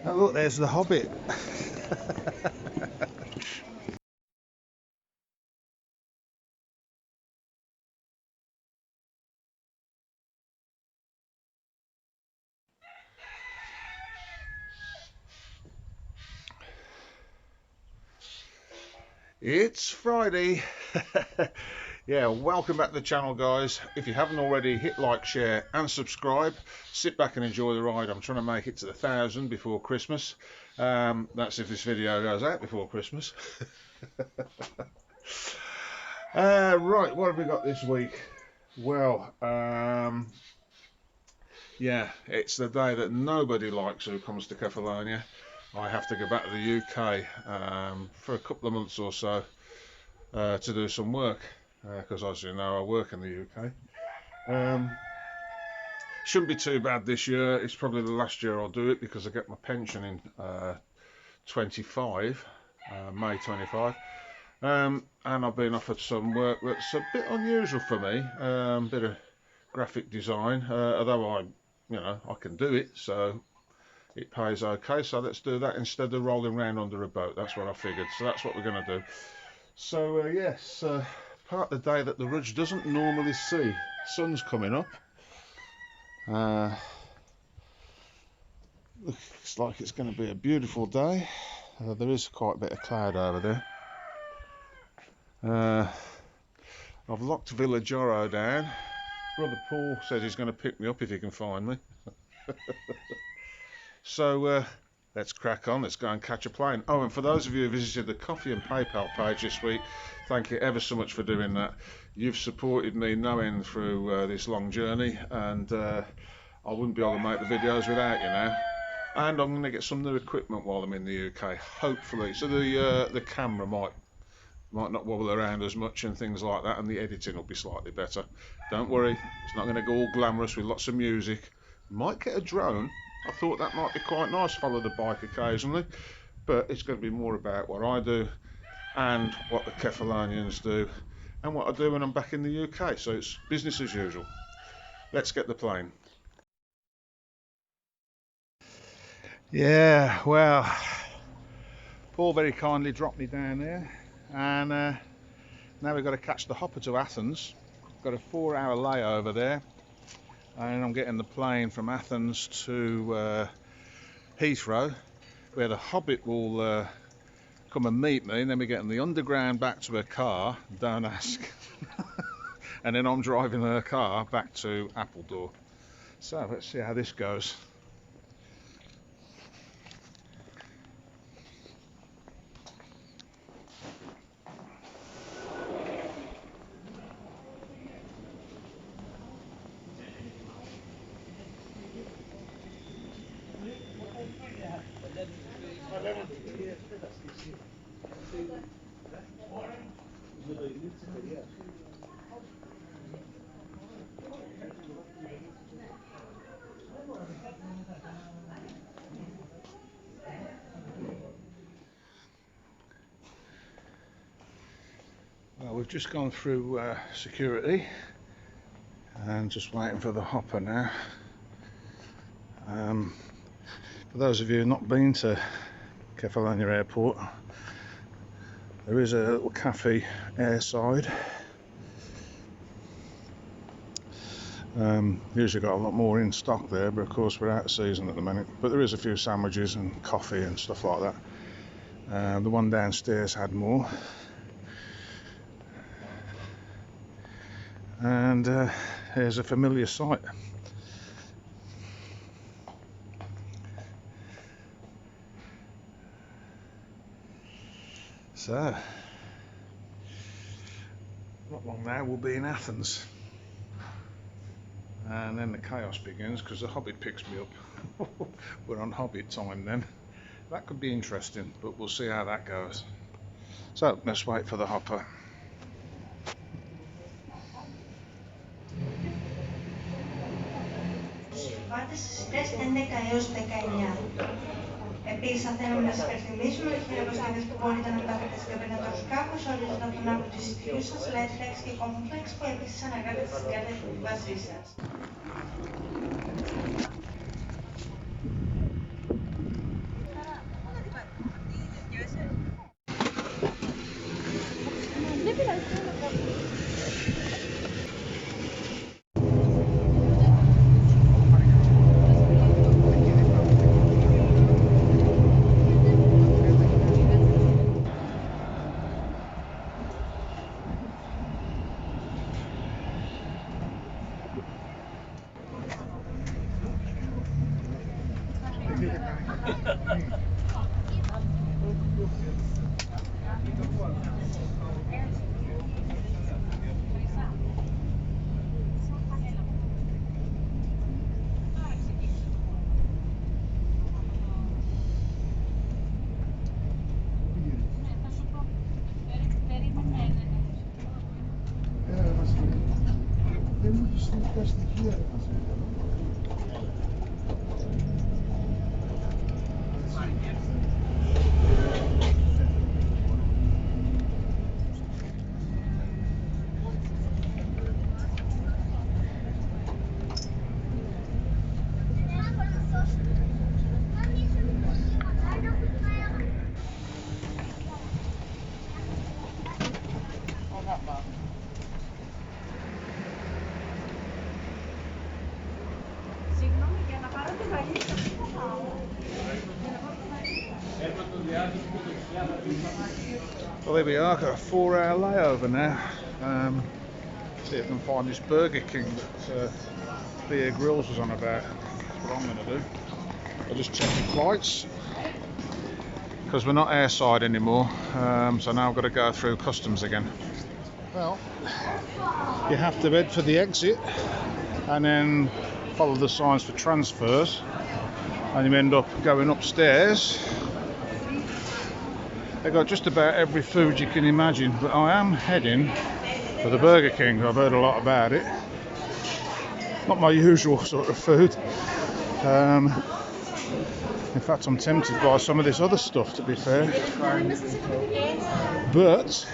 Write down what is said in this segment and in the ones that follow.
Oh look, there's the Hobbit. It's Friday. Yeah, welcome back to the channel, guys. If you haven't already, hit like, share and subscribe. Sit back and enjoy the ride. I'm trying to make it to the 1,000 before Christmas. That's if this video goes out before Christmas. Right, what have we got this week? Well, yeah, it's the day that nobody likes who comes to Kefalonia. I have to go back to the UK for a couple of months or so to do some work, because as you know, I work in the UK. Shouldn't be too bad this year. It's probably the last year I'll do it because I get my pension in 25, May 25. And I've been offered some work that's a bit unusual for me, bit of graphic design, although I can do it, so it pays okay. So let's do that instead of rolling around under a boat. That's what I figured. So that's what we're going to do. So yes, part of the day that the Rudge doesn't normally see. Sun's coming up. Looks like it's going to be a beautiful day. There is quite a bit of cloud over there. I've locked Villagoro down. Brother Paul says he's going to pick me up if he can find me. So let's crack on. Let's go and catch a plane. Oh, and for those of you who visited the Coffee and PayPal page this week, thank you ever so much for doing that. You've supported me no end through this long journey, and I wouldn't be able to make the videos without you now. And I'm going to get some new equipment while I'm in the UK, hopefully. So the camera might not wobble around as much and things like that, and the editing will be slightly better. Don't worry, it's not going to go all glamorous with lots of music. Might get a drone. I thought that might be quite nice, follow the bike occasionally, but it's going to be more about what I do and what the Kefalonians do and what I do when I'm back in the UK. So it's business as usual. Let's get the plane. Yeah, well, Paul very kindly dropped me down there, and now we've got to catch the hopper to Athens. Got a 4-hour layover there, and I'm getting the plane from Athens to Heathrow, where the Hobbit will come and meet me, and then we're getting the underground back to her car, don't ask, and then I'm driving her car back to Appledore. So let's see how this goes. Well, we've just gone through security and just waiting for the hopper now. For those of you who've not been to Kefalonia Airport, there is a little cafe airside. Usually got a lot more in stock there, but of course we're out of season at the minute. But there is a few sandwiches and coffee and stuff like that. The one downstairs had more. And here's a familiar sight. So, not long now we'll be in Athens. And then the chaos begins because the Hobbit picks me up. We're on Hobbit time then. That could be interesting, but we'll see how that goes. So, let's wait for the hopper. Πάρτε στις σειρές 11 έως 19. Επίσης, θα θέλαμε να σας υπενθυμίσουμε ότι οι αποσκευές που μπορείτε να πάρετε στην καμπίνα του σκάφους ορίζονται από τον άμπο της εισιτηρίου σας, Light Flex και Common Flex, που επίσης αναγράφεται στην κάρτα επιβίβασή σας. Well, there we are, got a 4-hour layover now. See if I can find this Burger King that Beer Grylls was on about. That's what I'm going to do. I'll just check the flights, because we're not airside anymore, so now I've got to go through customs again. Well, you have to head for the exit and then follow the signs for transfers, and you end up going upstairs. They've got just about every food you can imagine, but I am heading for the Burger King. I've heard a lot about it. Not my usual sort of food. In fact, I'm tempted by some of this other stuff, to be fair. But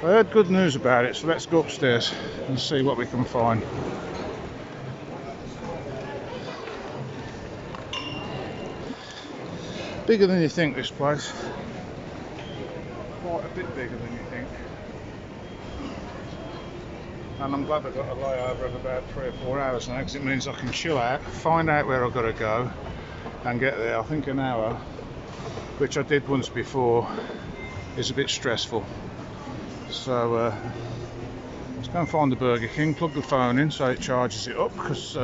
I heard good news about it, so let's go upstairs and see what we can find. Bigger than you think, this place. Quite a bit bigger than you think. And I'm glad I've got a layover of about 3 or 4 hours now, because it means I can chill out, find out where I've got to go and get there. I think an hour, which I did once before, is a bit stressful. So let's go and find the Burger King, plug the phone in so it charges it up, because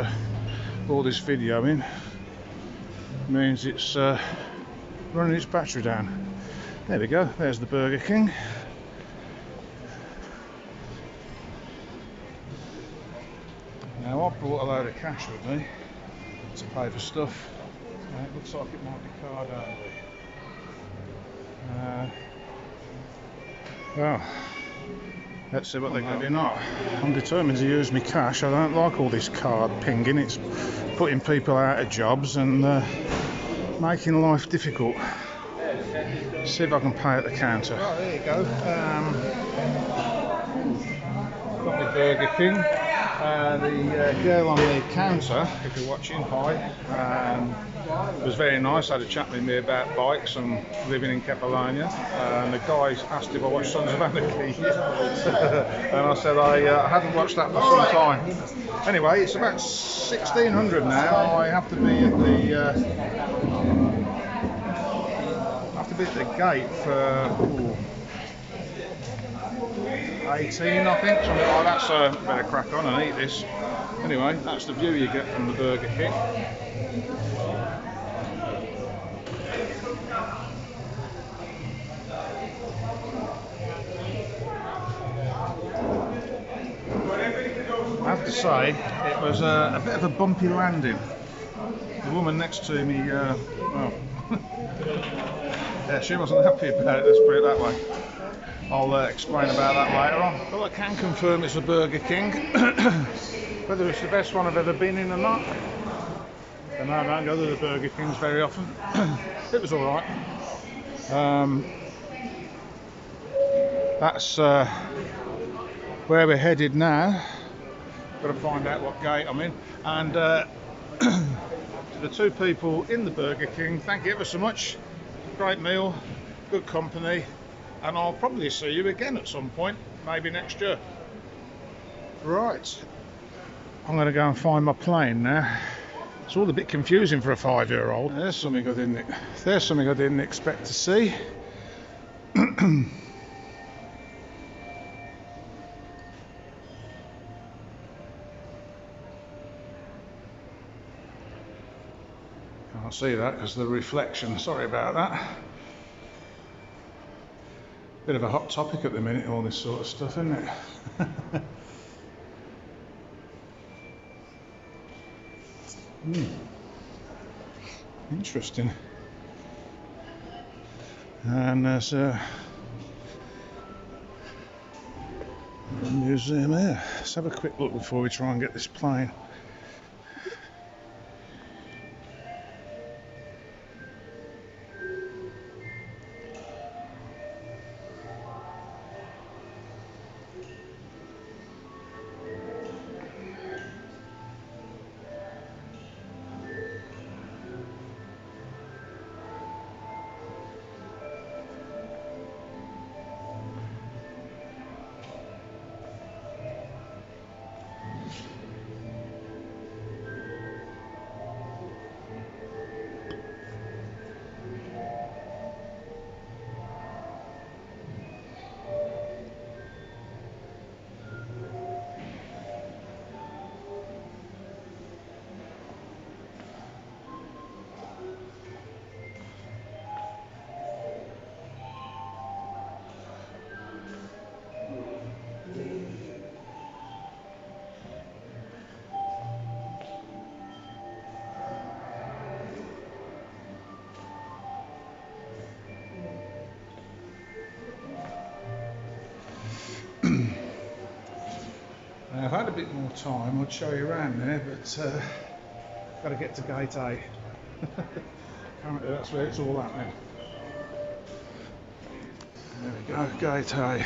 all this videoing means it's running its battery down. There we go, there's the Burger King. Now I've brought a load of cash with me to pay for stuff. It looks like it might be card only. Well, let's see what they're going to do now. I'm determined to use my cash. I don't like all this card pinging. It's putting people out of jobs and making life difficult. See if I can pay at the counter. Oh, there you go. Got my Burger King. The girl on the counter, if you're watching, hi, was very nice. I had a chat with me about bikes and living in Kefalonia. And the guy asked if I watched Sons of Anarchy. And I said I hadn't watched that for some time. Anyway, it's about 1600 now. I have to be at the gate for 18, I think, something like that, so better crack on and eat this. Anyway, that's the view you get from the Burger King. I have to say, it was a bit of a bumpy landing. The woman next to me, well, yeah, she wasn't happy about it, let's put it that way. I'll explain about that later on. Well, I can confirm it's a Burger King. Whether it's the best one I've ever been in or not, And I don't go to the Burger Kings very often. It was alright. That's where we're headed now. Got to find out what gate I'm in. And to the two people in the Burger King, thank you ever so much. Great meal, good company, and I'll probably see you again at some point, maybe next year. Right, I'm going to go and find my plane now. It's all a bit confusing for a 5-year-old. There's something I didn't expect to see. Can't see that because of the reflection. Sorry about that. Bit of a hot topic at the minute, all this sort of stuff, isn't it? Interesting. And there's a museum here. Let's have a quick look before we try and get this plane. Now, if I had a bit more time, I'd show you around there, but got to get to Gate A. Apparently that's where it's all happening. There we go, Gate A.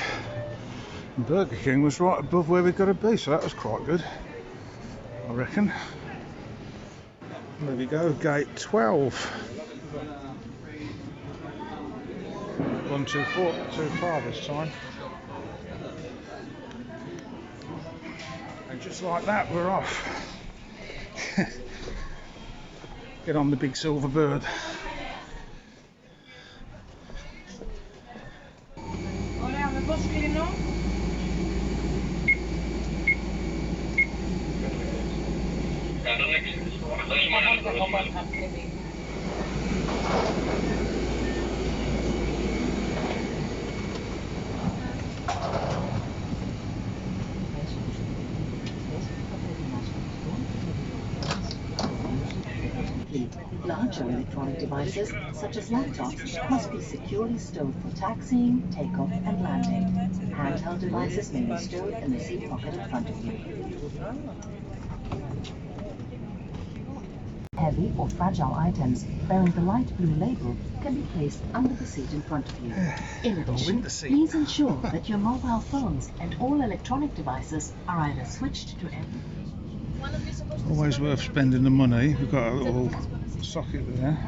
And Burger King was right above where we've got to be, so that was quite good, I reckon. There we go, Gate 12. Gone too far this time. And just like that, we're off. Get on the big silver bird. Larger electronic devices, such as laptops, must be securely stowed for taxiing, takeoff and landing. Handheld devices may be stowed in the seat pocket in front of you. Heavy or fragile items bearing the light blue label can be placed under the seat in front of you. In addition, please ensure that your mobile phones and all electronic devices are either switched to end. Always worth spending the money. We've got a little socket there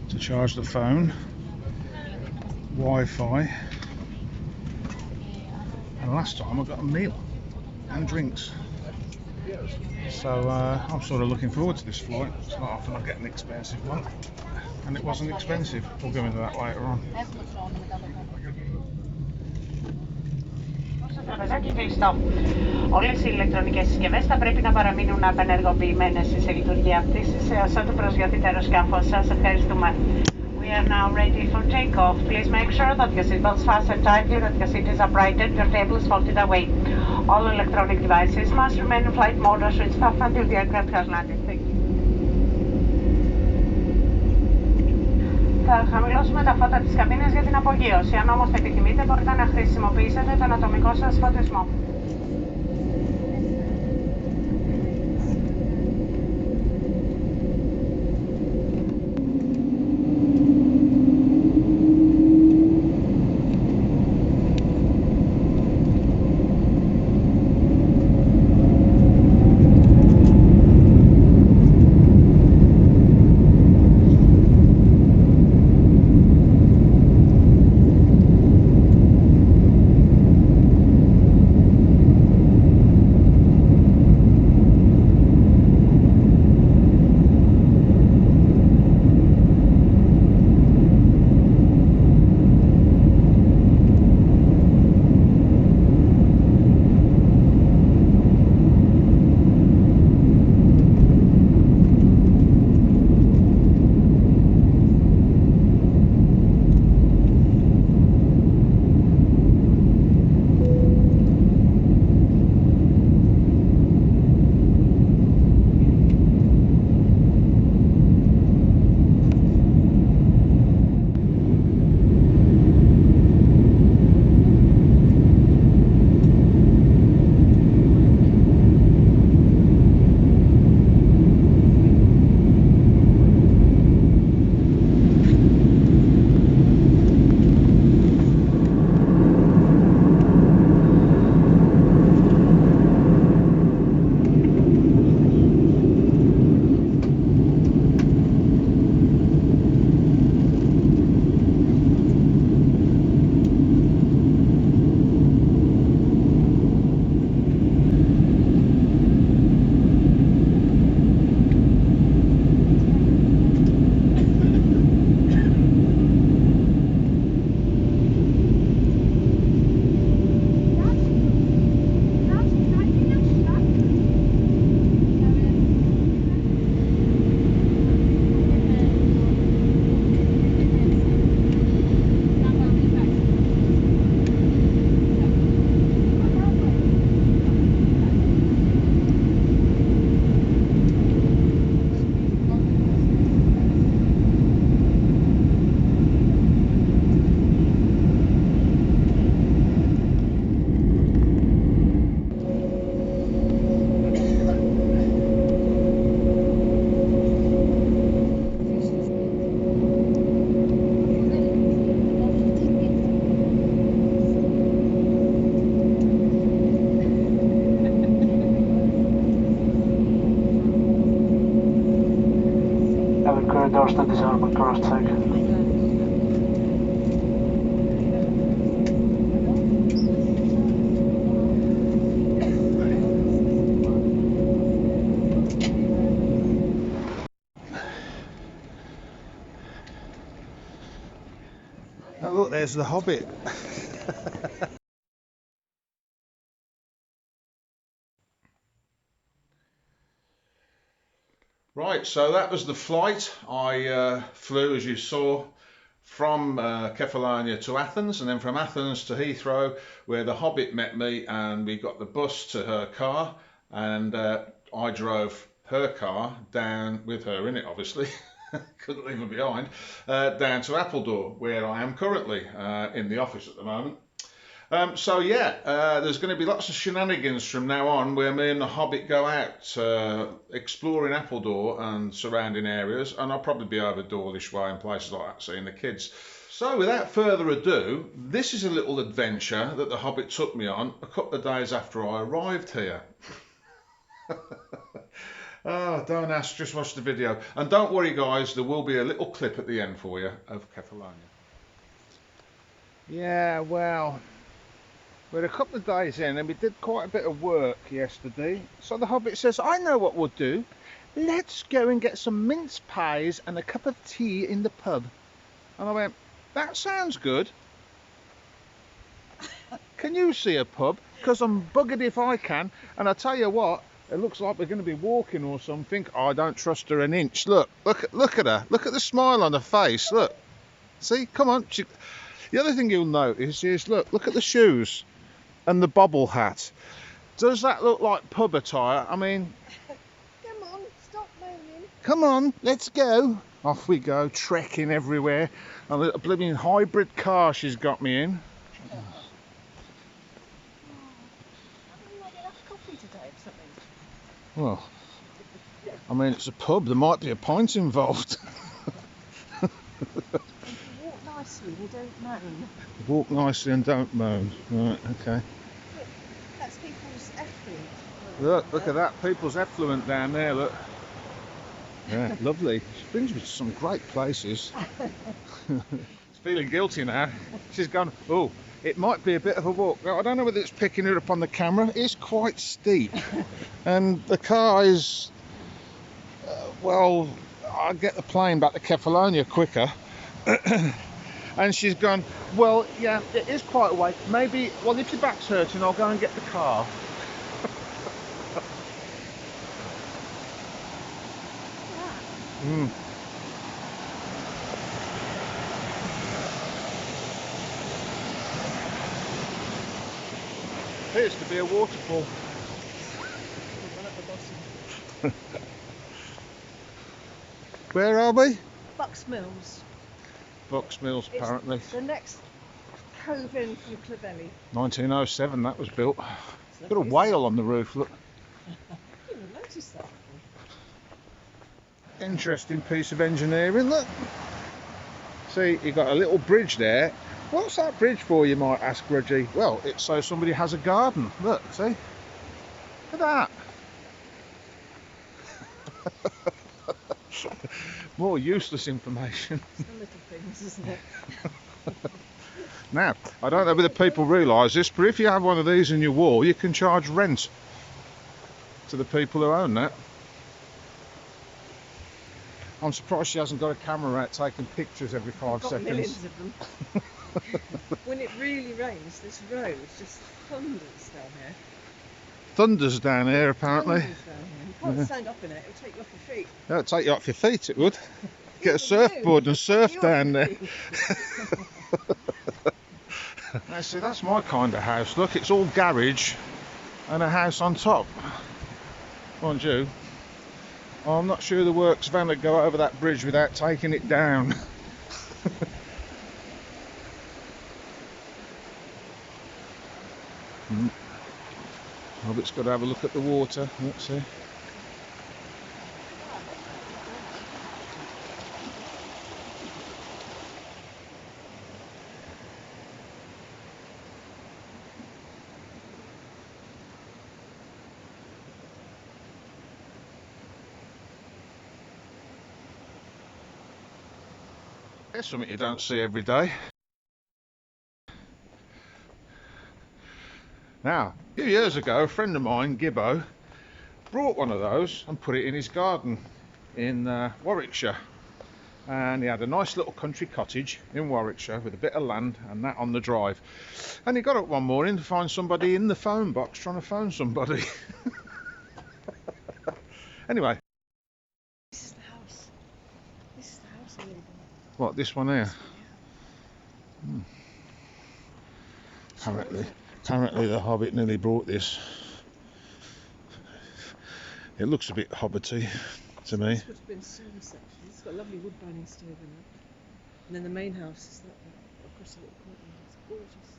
to charge the phone, Wi-Fi, and last time I got a meal and drinks. So I'm sort of looking forward to this flight. It's not often I get an expensive one, and it wasn't expensive. We'll go into that later on. Όλες οι ηλεκτρονικές συσκευές θα πρέπει να παραμείνουν απενεργοποιημένες σε λειτουργία πτήσης έως ότου προσγειωθεί το αεροσκάφος. Σας ευχαριστούμε. We are now ready for takeoff. Please make sure that your seatbelts fasten tightly, that your seat is uprighted, your table is folded away. All electronic devices must remain in flight mode or switched off until the aircraft has landed. Thank you. Θα χαμηλώσουμε τα φώτα της καμπίνας για την απογείωση. Αν όμως το επιθυμείτε, μπορείτε να χρησιμοποιήσετε τον ατομικό σας φωτισμό. doors to disarm across take. Oh look, there's the Hobbit. Right, so that was the flight. I flew, as you saw, from Kefalonia to Athens, and then from Athens to Heathrow, where the Hobbit met me, and we got the bus to her car, and I drove her car down with her in it, obviously. Couldn't leave her behind, down to Appledore, where I am currently in the office at the moment. So yeah, there's going to be lots of shenanigans from now on where me and the Hobbit go out exploring Appledore and surrounding areas, and I'll probably be over Dawlish Way and places like that seeing the kids. So without further ado, this is a little adventure that the Hobbit took me on a couple of days after I arrived here. Oh, don't ask, just watch the video. And don't worry guys, there will be a little clip at the end for you of Kefalonia. Yeah, well, we're a couple of days in and we did quite a bit of work yesterday. So the Hobbit says, I know what we'll do. Let's go and get some mince pies and a cup of tea in the pub. And I went, that sounds good. Can you see a pub? Because I'm buggered if I can. And I tell you what, it looks like we're going to be walking or something. I don't trust her an inch. Look at her. Look at the smile on her face. Look. See, come on. The other thing you'll notice is, look at the shoes and the bobble hat. Does that look like pub attire? I mean, Come on, stop moaning. come on, let's go. Off we go, trekking everywhere. A little blooming hybrid car she's got me in. Haven't you had enough coffee today or something? Well, I mean, it's a pub. There might be a pint involved. Walk nicely, we don't moan. Walk nicely and don't moan. Right, okay. Look, that's people's effluent. Look at that. People's effluent down there, look. Yeah, lovely. She brings me to some great places. She's feeling guilty now. She's gone, oh, it might be a bit of a walk. Now, I don't know whether it's picking her up on the camera. It's quite steep. And the car is, well, I'll get the plane back to Kefalonia quicker. And she's gone, well, yeah, it is quite a way. Maybe, well, if your back's hurting, I'll go and get the car. Mm. Appears to be a waterfall. Where are we? Bucks Mills. Bucks Mills, apparently. It's the next cove in from Clovelly. 1907 that was built. It's Got a whale on the roof, look. I didn't notice that before. Interesting piece of engineering, look. See, you've got a little bridge there. What's that bridge for, you might ask, Rudge? Well, it's so somebody has a garden. Look, see? Look at that. More useless information. Some little things, isn't it? Now, I don't know whether people realise this, but if you have one of these in your wall, you can charge rent to the people who own that. I'm surprised she hasn't got a camera out taking pictures every 5 seconds. Millions of them. When it really rains, this road just thunders down here. Thunders down here, apparently. Thunders down here. You can't stand up in it, it'll take you off your feet. It'll take you off your feet, it would. Get a surfboard and surf down there. Now, see, that's my kind of house. Look, it's all garage and a house on top. Mind you, I'm not sure the works van would go over that bridge without taking it down. Hobbit's got to have a look at the water. Let's see. There's something you don't see every day. Now, a few years ago, a friend of mine, Gibbo, brought one of those and put it in his garden in Warwickshire. And he had a nice little country cottage in Warwickshire with a bit of land and that on the drive. And he got up one morning to find somebody in the phone box trying to phone somebody. Anyway. This is the house. This is the house I live in. What, this one here? Apparently the Hobbit nearly brought this. It looks a bit hobbity to me. This would have been service section. It's got a lovely wood burning stove in it. And then the main house is that across the little courtyard. It's gorgeous.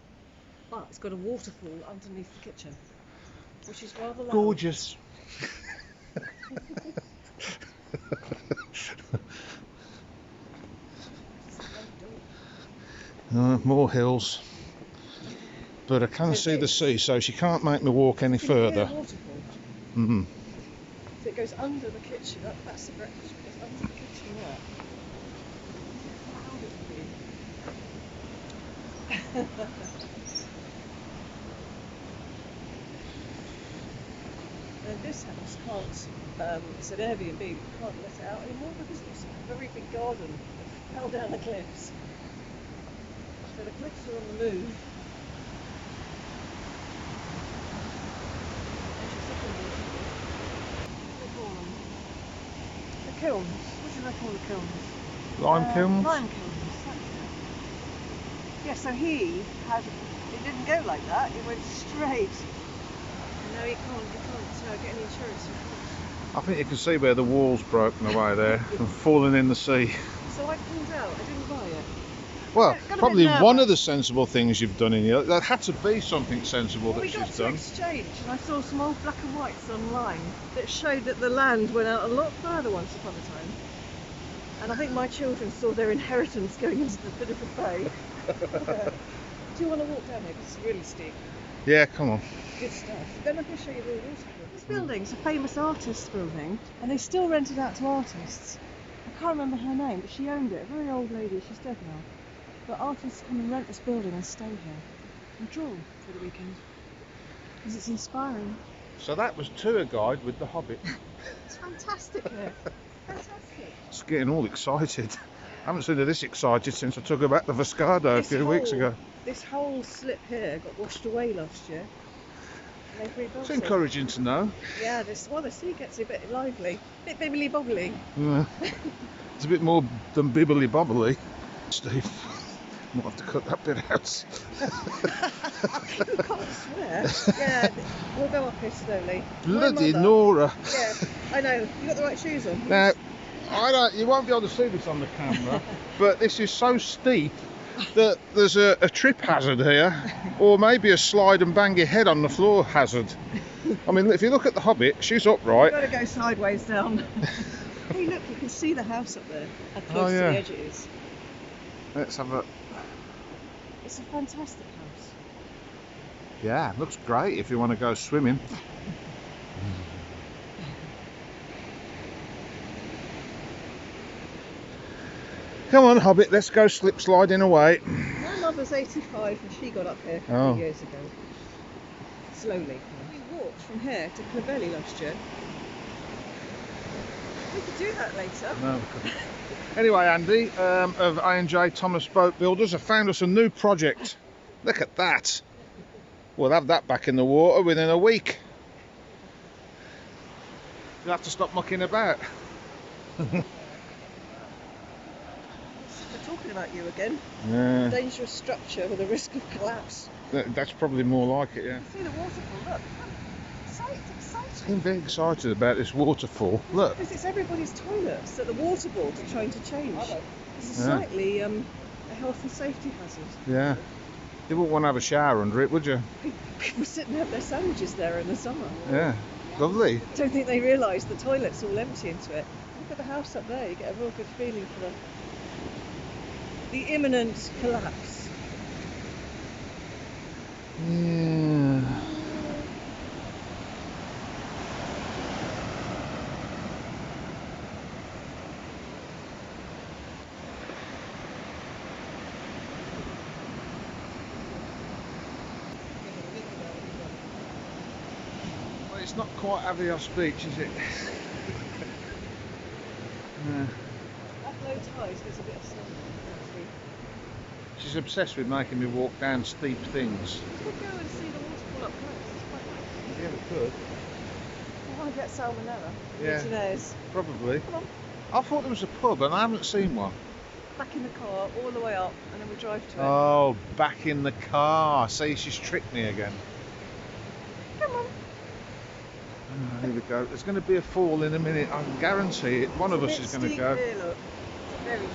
But it's got a waterfall underneath the kitchen, which is rather loud. Gorgeous. More hills. But I can see the sea, so she can't make me walk any further. Mm-hmm. So it goes under the kitchen. That's the breakfast. It goes under the kitchen there. How would it be? And this house can't. It's an Airbnb. We can't let it out anymore because it's a very big garden that fell down the cliffs. So the cliffs are on the move. The kilns. What do they call the kilns? Lime kilns? Lime kilns. That's it. Yeah, so it didn't go like that. It went straight. And now you can't get any insurance. I think you can see where the wall's broken away there and fallen in the sea. So I pulled out. I didn't buy it. Well, probably one of the sensible things you've done in here. That had to be something sensible that she's done. We got to exchange, and I saw some old black and whites online that showed that the land went out a lot further once upon a time. And I think my children saw their inheritance going into the bit of a bay. Do you want to walk down here? Because it's really steep. Yeah, come on. Good stuff. Then I can show you the waterfall. This building's a famous artist's building, and they still rent it out to artists. I can't remember her name, but she owned it. A very old lady. She's dead now. But artists come and rent this building and stay here and draw for the weekend because it's inspiring. So that was tour guide with the Hobbit. It's fantastic here. Fantastic. It's getting all excited. I haven't seen her this excited since I took her back to Vascado a few weeks ago. This whole slip here got washed away last year. And they've rebuilt It's encouraging to know. Yeah, the sea gets a bit lively, a bit bibbly bobbly. Yeah. It's a bit more than bibbly bobbly. Steve. Might have to cut that bit out. You can't swear. Yeah, we'll go up here slowly. Bloody Nora. Yeah, I know. You got the right shoes on. Now, you won't be able to see this on the camera, but this is so steep that there's a trip hazard here, or maybe a slide and bang your head on the floor hazard. I mean, if you look at the Hobbit, she's upright. You've got to go sideways down. Hey, look, you can see the house up there. How close to the edge it is. Let's have a... It's a fantastic house. Yeah, it looks great if you want to go swimming. Come on, Hobbit, let's go slip sliding away. My mother's 85 and she got up here a couple of years ago. Slowly. We walked from here to Clovelly last year. We could do that later. No, we couldn't. Anyway, Andy of A&J Thomas Boat Builders have found us a new project. Look at that. We'll have that back in the water within a week. You'll have to stop mucking about. We're talking about you again. Yeah. Dangerous structure with a risk of collapse. That's probably more like it, yeah. See the waterfall, look. It's exciting. I'm very excited about this waterfall. Look. Because it's everybody's toilets that the water board are trying to change. It's slightly a health and safety hazard. Yeah. You wouldn't want to have a shower under it, would you? People sit and have their sandwiches there in the summer. Yeah. Lovely. Don't think they realise the toilet's all empty into it. Look at the house up there. You get a real good feeling for the imminent collapse. Yeah. It's not quite Avios Beach, is it? At low tide, there's a bit of sun. She's obsessed with making me walk down steep things. We could go and see the waterfall up close. It's quite nice. Yeah, we could. We might get salmonella. Yeah. Legionnaires. Probably. Come on. I thought there was a pub and I haven't seen one. Back in the car, all the way up, and then we drive to it. Oh, back in the car. See, she's tricked me again. Come on. Oh, here we go. There's going to be a fall in a minute. I can guarantee it. One of us is going to go. Here, look. Very steep.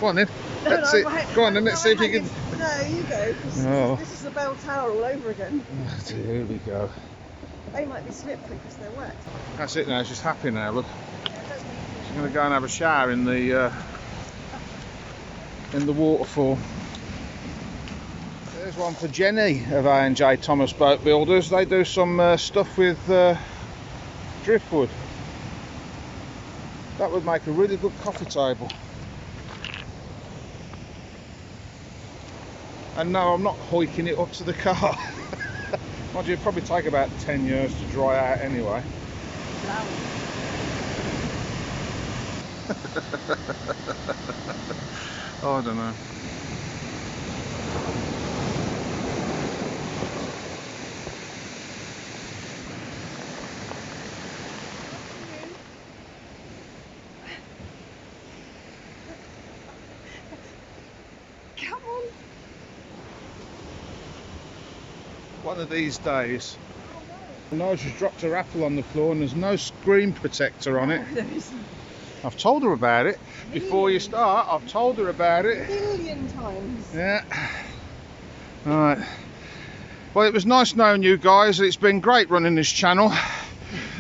Go on then. Let's see. Go on then. Let's see if you can. No, you go. 'Cause Oh. this is the bell tower all over again. Oh, dear, here we go. They might be slippery because they're wet. That's it now. She's happy now. Look. Yeah, it does make She's going to go and have a shower in the waterfall. There's one for Jenny of A&J Thomas Boat Builders. They do some stuff with driftwood. That would make a really good coffee table. And no, I'm not hoiking it up to the car. Mind you, it'd probably take about 10 years to dry out anyway. Oh, I don't know. Come on. One of these days. No, she's dropped her apple on the floor and there's no screen protector on it. There isn't. I've told her about it. Before you start, I've told her about it. A million times. Yeah. Alright. Well, it was nice knowing you guys. It's been great running this channel.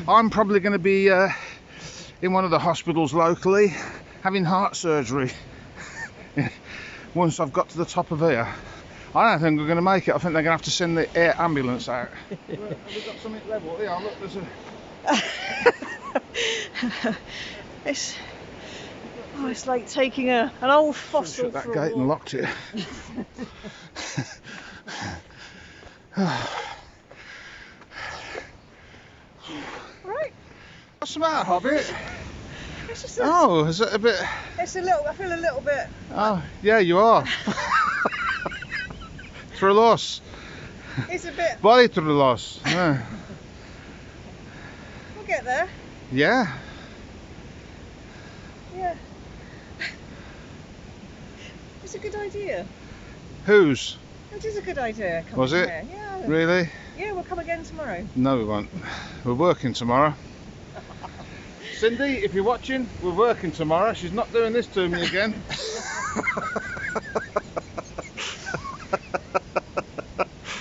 I'm probably going to be in one of the hospitals locally having heart surgery once I've got to the top of here. I don't think we're going to make it. I think they're going to have to send the air ambulance out. Have we got something level? Yeah, look, there's a... It's like taking an old fossil Shut that for a gate and walk. locked it. Right. What's the matter, Hobbit? It's just Oh, is it a bit... it's a little. I feel a little bit. Oh, yeah, you are. Through loss. It's a bit. Body through loss. Yeah. We'll get there. Yeah. Yeah. It's a good idea. Whose? It is a good idea. Coming Was it? Here. Yeah. Really? Yeah, we'll come again tomorrow. No, we won't. We're working tomorrow. Cindy, if you're watching, we're working tomorrow. She's not doing this to me again.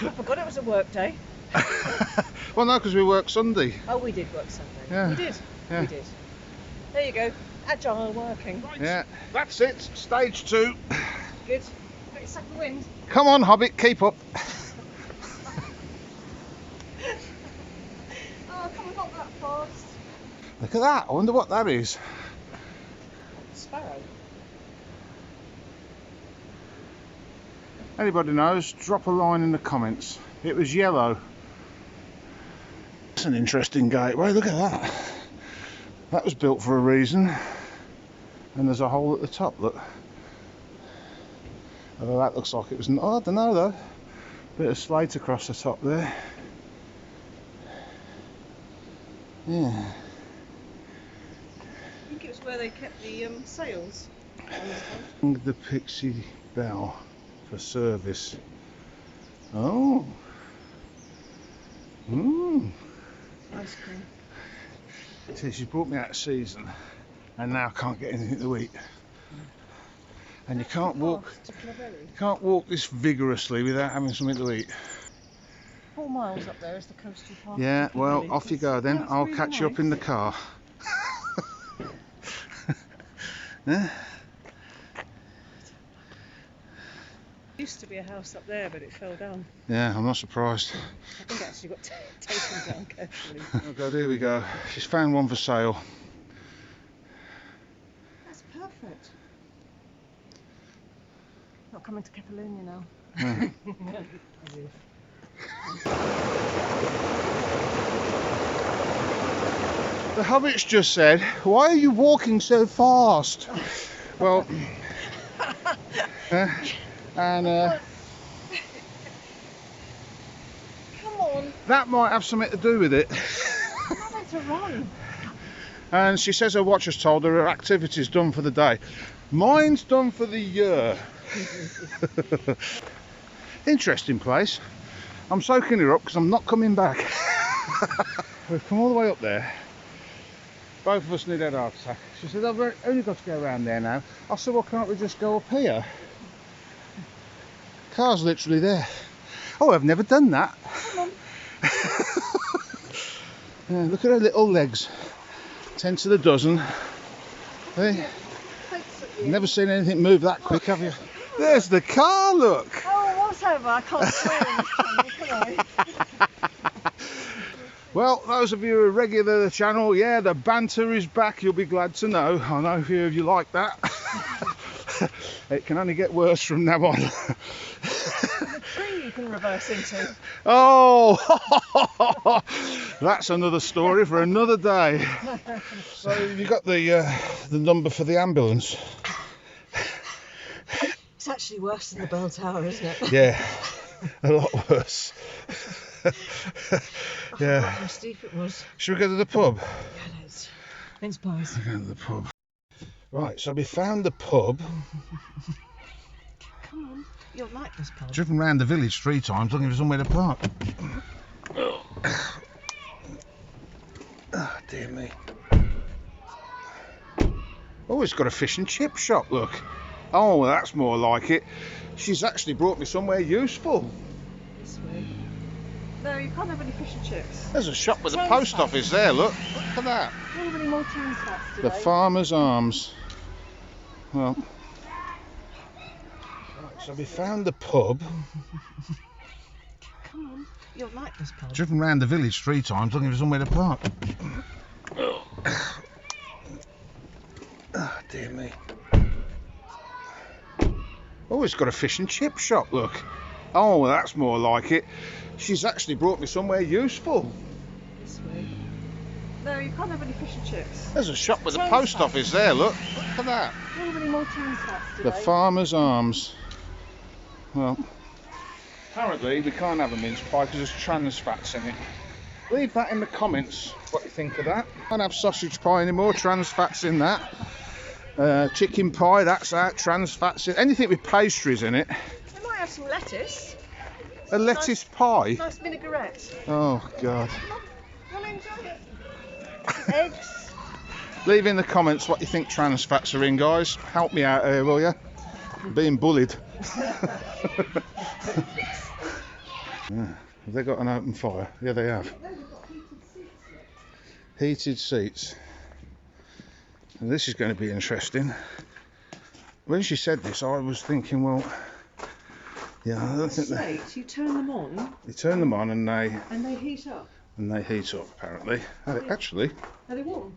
I forgot it was a work day. Well, no, because we work Sunday. Oh, we did work Sunday. Yeah. We did. Yeah. We did. There you go. Agile working. Yeah, that's it. Stage 2. Good. Got suck the wind. Come on, Hobbit, keep up. Oh, come on, not that fast. Look at that. I wonder what that is. Sparrow. Anybody knows, drop a line in the comments. It was yellow. It's an interesting gateway. Look at that. That was built for a reason. And there's a hole at the top, look. Although that looks like it was... Oh, I don't know though. Bit of slate across the top there. Yeah. I think it was where they kept the sails. The Pixie Bell for service. Oh. Ice cream. See, she's brought me out of season and now I can't get anything to eat. And you can't walk this vigorously without having something to eat. 4 miles up there is the coastal park. Yeah, well, off you go then. I'll catch you up in the car. Yeah. Used to be a house up there, but it fell down. Yeah, I'm not surprised. I think it actually got taken down carefully. Oh God, here we go. She's found one for sale. That's perfect. Not coming to Kefalonia now. Yeah. The Hobbit's just said, "Why are you walking so fast?" Well, and Come on, that might have something to do with it. I'm not meant to run. And she says her watch has told her activity's done for the day. Mine's done for the year. Interesting place. I'm soaking her up because I'm not coming back. We've come all the way up there. Both of us need a heart attack. She said, "I've only got to go around there now." I said, "Well, can't we just go up here?" Car's literally there. Oh, I've never done that. Come on. Yeah, look at her little legs. 10 to the dozen. Hey, never seen anything move that quick, have you? There's the car, look. Oh, whatever, I can't swear in this channel, can I? Well, those of you who are regular to the channel, yeah, the banter is back, you'll be glad to know. I know a few of you like that. It can only get worse from now on. There's a tree you can reverse into. Oh, that's another story for another day. So you got the number for the ambulance? It's actually worse than the bell tower, isn't it? Yeah, a lot worse. Yeah. How steep it was. Should we go to the pub? Yeah, let's. Mince pies. Go to the pub. Right, so we found the pub. Come on, you'll like this pub. Driven round the village 3 times looking for somewhere to park. Oh, dear me. Oh, it's got a fish and chip shop, look. Oh, that's more like it. She's actually brought me somewhere useful. This way. No, you can't have any fish and chips. There's a shop with a post office there, look. Look at that. Do you have any more trans fats today? The Farmer's Arms. Well. Right, so we found the pub. Come on, you'll like this pub. Driven round the village 3 times looking for somewhere to park. Oh, dear me. Oh, it's got a fish and chip shop, look. Oh, that's more like it. She's actually brought me somewhere useful. This way. No, you can't have any fish and chips. There's a shop with a post office there, look. Look at that. Do you have any more trans fats today? The Farmer's Arms. Well, apparently we can't have a mince pie because there's trans fats in it. Leave that in the comments, what you think of that. Can't have sausage pie anymore, trans fats in that. Chicken pie, that's out, trans fats in. Anything with pastries in it. We might have some lettuce. A lettuce pie? Nice vinaigrette. Oh, God. Come on, enjoy it. Some eggs. Leave in the comments what you think trans fats are in, guys. Help me out here, will you? I'm being bullied. Yeah. Have they got an open fire? Yeah, they have. Heated seats. And this is going to be interesting. When she said this, I was thinking, well, yeah, I don't think they... You turn them on. You turn them on and they heat up. heat up, apparently. Actually, Are they warm?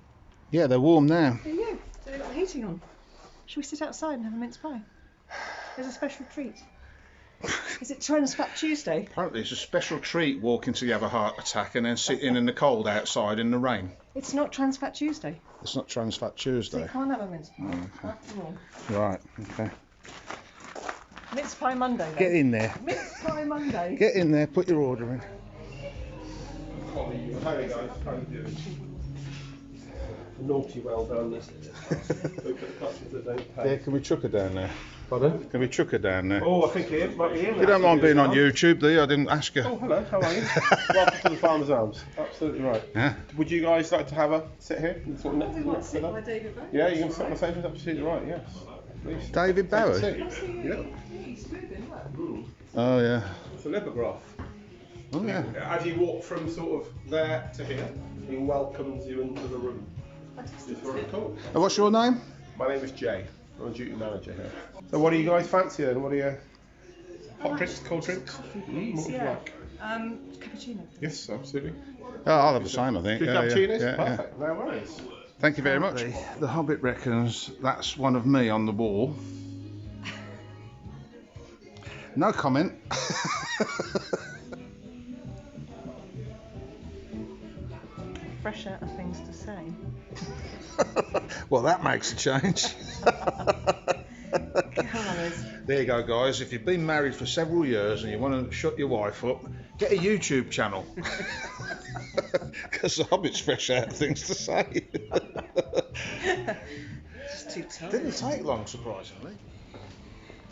yeah, they're warm now. There you go. So they've got the heating on. Should we sit outside and have a mince pie? There's a special treat. Is it Trans Fat Tuesday? Apparently, it's a special treat walking till you have a heart attack and then sitting in the cold outside in the rain. It's not Trans Fat Tuesday. It's not Trans Fat So you Tuesday. can't have a mince pie. After all. Right, okay. Mince Pie Monday then. Get in there. Mince Pie Monday. Get in there, put your order in. Hi guys, how are you doing? Naughty well done. Look at the customers that don't pay. Yeah, can we chuck her down there? Pardon? Can we chuck her down there? Oh, I think Ian might be Ian. You don't mind being on YouTube, do you? I didn't ask you. Oh, hello, how are you? Welcome to the Farmer's Arms. Absolutely right. Yeah. Would you guys like to have a sit here? Sort of We want to sit by David Bowie. Yeah, you can sit on the sofa. Absolutely right. Yes. Please. David Take a Bowie? seat. Yeah. He's moving, look. Oh, yeah. It's a lithograph. Oh, yeah. As you walk from sort of there to here, he welcomes you into the room. It's very cool. And what's your name? My name is Jay. I'm a duty manager here. So what do you guys fancy then? What are your hot drinks, cold drinks? What would you Yeah. like? Cappuccino. Yes, absolutely. Oh, I'll have the same, I think. Two Yeah, cappuccinos? yeah, yeah. Perfect. No worries. Thank you very much. The Hobbit reckons that's one of me on the wall. No comment. fresh out of things to say. Well, that makes a change. Colours. There you go, guys. If you've been married for several years and you want to shut your wife up, get a YouTube channel. Because the Hobbit's fresh out of things to say. Just too tight. Didn't take long, surprisingly.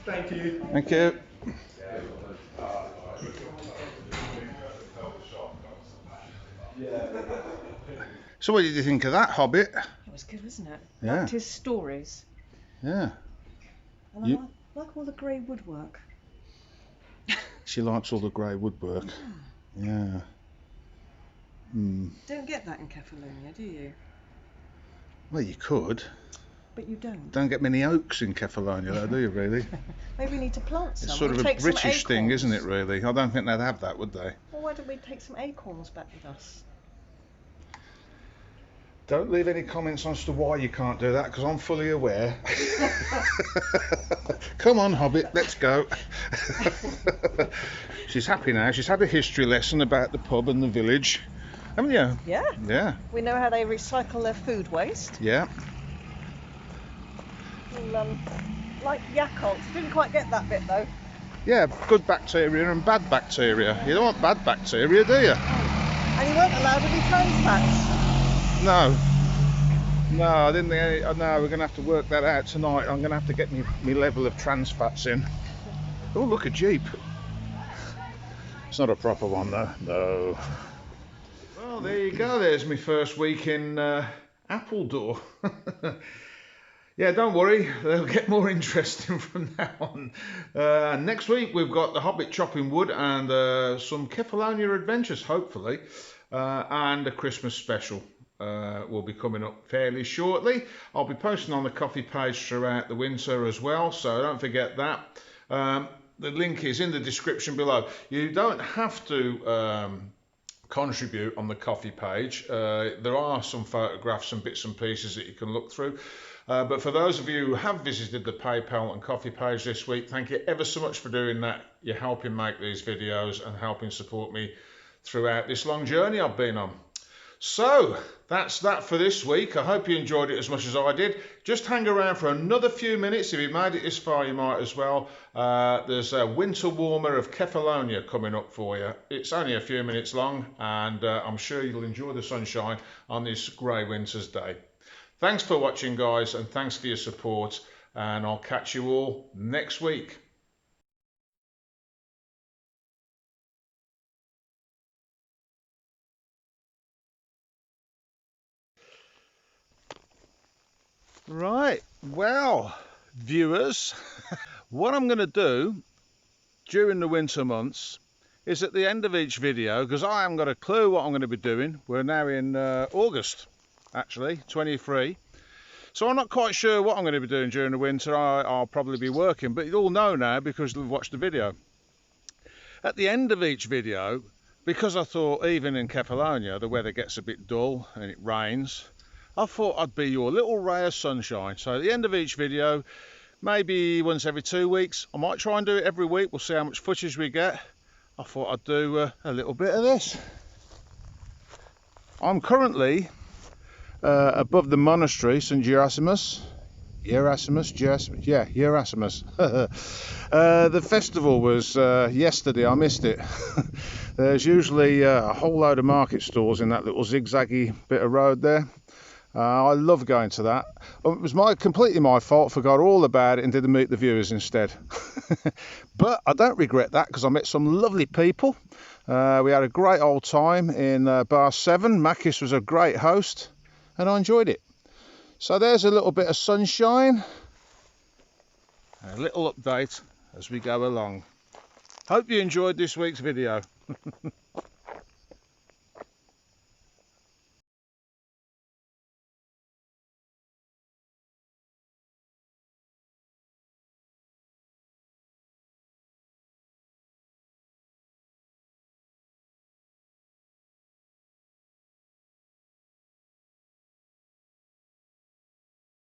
Thank you. Thank you. So what did you think of that, Hobbit? It was good, wasn't it? Yeah. Liked his stories. Yeah. And You- I like all the grey woodwork. She likes all the grey woodwork. Yeah. Hmm. Don't get that in Kefalonia, do you? Well, you could. But you don't. Don't get many oaks in Kefalonia, though, do you, really? Maybe we need to plant some. It's sort of We'll a take some British thing, acorns. isn't it, really? I don't think they'd have that, would they? Well, why don't we take some acorns back with us? Don't leave any comments as to why you can't do that, because I'm fully aware. Come on, Hobbit, let's go. She's happy now. She's had a history lesson about the pub and the village. Haven't you? Yeah. Yeah. We know how they recycle their food waste. Yeah. Well, like Yakult. Didn't quite get that bit though. Yeah, good bacteria and bad bacteria. You don't want bad bacteria, do you? And you weren't allowed any trans fats. No. No, I didn't think any, no, we're going to have to work that out tonight. I'm going to have to get me level of trans fats in. Oh, look, a Jeep. It's not a proper one, though. No. Well, there you go. There's my first week in Appledore. Yeah, don't worry. They'll get more interesting from now on. Next week, we've got the Hobbit chopping wood and some Kefalonia adventures, hopefully, and a Christmas special. Will be coming up fairly shortly. I'll be posting on the coffee page throughout the winter as well, so don't forget that. The link is in the description below. You don't have to contribute on the coffee page. There are some photographs and bits and pieces that you can look through. But for those of you who have visited the PayPal and coffee page this week, thank you ever so much for doing that. You're helping make these videos and helping support me throughout this long journey I've been on. So that's that for this week. I hope you enjoyed it as much as I did. Just hang around for another few minutes. If you made it this far, you might as well. There's a winter warmer of Kefalonia coming up for you. It's only a few minutes long, and I'm sure you'll enjoy the sunshine on this grey winter's day. Thanks for watching, guys, and thanks for your support, and I'll catch you all next week. Right, well, viewers, what I'm going to do during the winter months is at the end of each video, because I haven't got a clue what I'm going to be doing. We're now in August, actually, 23. So I'm not quite sure what I'm going to be doing during the winter. I'll probably be working, but you'll all know now because you've watched the video. At the end of each video, because I thought even in Kefalonia the weather gets a bit dull and it rains, I thought I'd be your little ray of sunshine. So at the end of each video, maybe once every 2 weeks, I might try and do it every week. We'll see how much footage we get. I thought I'd do a little bit of this. I'm currently above the monastery, St. Erasmus. Erasmus. The festival was yesterday. I missed it. There's usually a whole load of market stalls in that little zigzaggy bit of road there. I love going to that. It was completely my fault. Forgot all about it and didn't meet the viewers instead. But I don't regret that because I met some lovely people. We had a great old time in Bar 7. Makis was a great host and I enjoyed it. So there's a little bit of sunshine. A little update as we go along. Hope you enjoyed this week's video.